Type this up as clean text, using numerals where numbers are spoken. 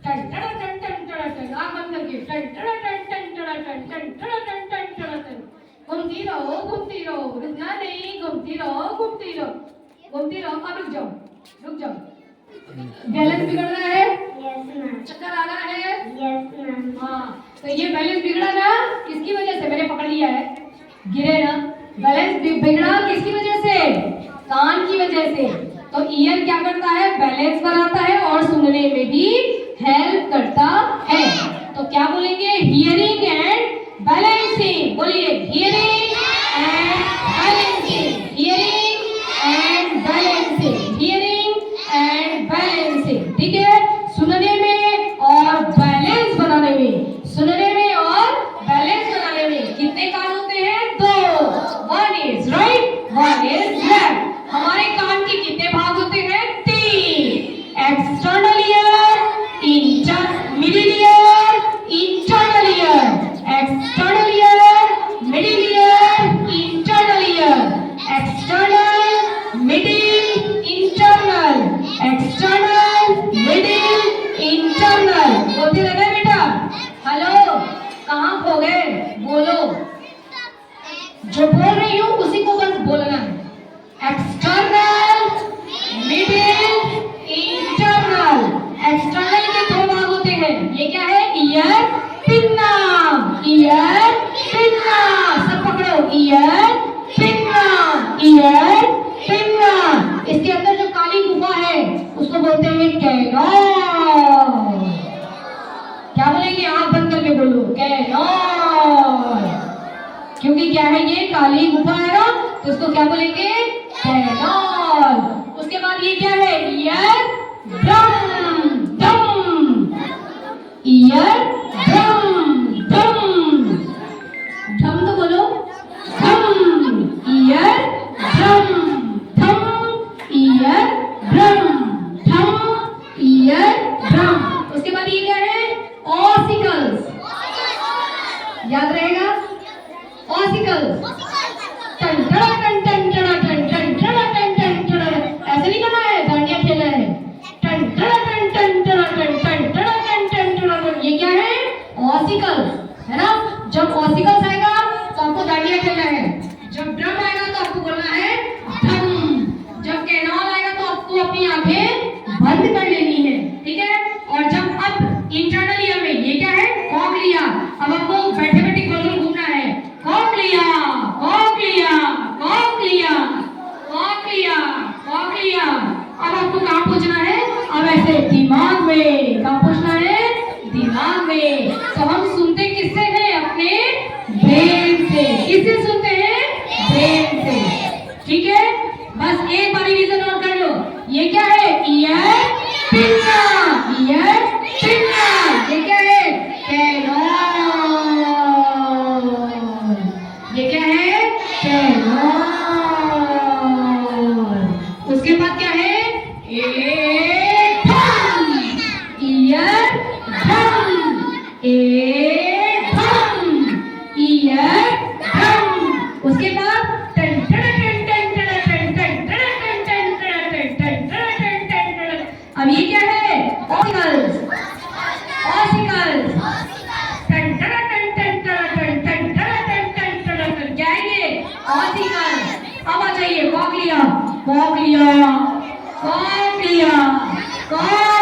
Ton टन टन टन टन टन, आँख बंद करके टन टन टन टन टन टन टन टन टन टन टन। घूमती रहो, रुकना नहीं, घूमती रहो। अब रुक जाओ। बैलेंस बिगड़ रहा है? Yes ma'am. चक्कर आ रहा है? Yes ma'am. हाँ, तो ये बैलेंस बिगड़ा ना किसकी वजह से? मैंने पकड़ लिया है, गिरे ना। बैलेंस बिगड़ा किसकी वजह से? कान की वजह से। तो ईयर क्या करता है? बैलेंस बनाता है और सुनने में भी हेल्प करता है। तो क्या बोलेंगे? Hearing and balancing. बोलिए, hearing and balancing, hearing and balancing, hearing and balancing. ठीक है, सुनने में और बैलेंस बनाने में, सुनने में और बैलेंस बनाने में कितने कान होते हैं? 2। 1 इज राइट, 1 इज लेफ्ट। हमारे कान के कितने भाग होते हैं? 3। External ear, middle ear, internal ear. External ear, middle ear, internal ear. External, middle, internal. External, middle, internal. बोलते रहना बेटा। हेलो, कहाँ खो गए? बोलो, जो बोल रही हूँ उसी को बस बोलना है। External, middle, internal. एक्सटर्नल के 2 भाग होते हैं। ये क्या है? Year, pinna. Year, pinna. सब पकड़ो, ईयर, पिन्ना, ईयर, पिन्ना। इसके अंदर जो काली गुफा है उसको बोलते हैं कैनॉल। क्या बोलेंगे? आंख बंद करके बोलो, कैनॉल। क्योंकि क्या है? ये काली गुफा है ना, तो इसको क्या बोलेंगे? कैनॉल। उसके बाद ये क्या है? Eardrum, drum. Eardrum, drum. Drum तो बोलो, drum. Eardrum, drum. Eardrum, drum. Eardrum. उसके बाद ये क्या है? ऑसिकल्स। याद रहेगा? ऑसिकल्स। टन टन टन टन टन टन टन टन टन टन। ऐसे नहीं करना है, दांडिया खेलना है। टन टन टन टन टन टन टन टन टन टन। ये क्या है? ऑसिकल्स, है ना। जब ऑसिकल्स आएगा तो आपको दांडिया खेलना है। जब ड्रम आएगा तो आपको बोलना है ड्रम। जब कैनॉल आएगा तो आपको अपनी आंखें बंद कर लेनी है। ठीक है। और जब अब इंटरनल ईयर में ये क्या है? कॉक्लिया। अब आपको बैठे बैठे गोल घूमना है। Cochlea, cochlea, cochlea, cochlea, cochlea. अब आपको कहाँ पहुंचना है? अब ऐसे दिमाग में। कहाँ पहुंचना है? दिमाग में। तो हम सुनते किससे हैं? अपने ब्रेन से। किससे सुनते हैं? ब्रेन से। ठीक है, बस एक बार रिवीजन और कर लो। ये क्या है? Year, pinna. Year, pinna. ये क्या है? कैनॉल। ये क्या है? कैनॉल। उसके बाद क्या है? A drum. Eardrum, a drum, eardrum. उसके बाद टन टन टन टन टन टन टन टन टन टन टन टन। अब ये क्या है? Ossicles, ossicles. टन टन टन टन टन टन टन टन टन। क्या है ये? ऑसिकल्स। अब आ जाइए कॉक्लिया, कॉक्लिया, कॉक्लिया, कॉक्लिया।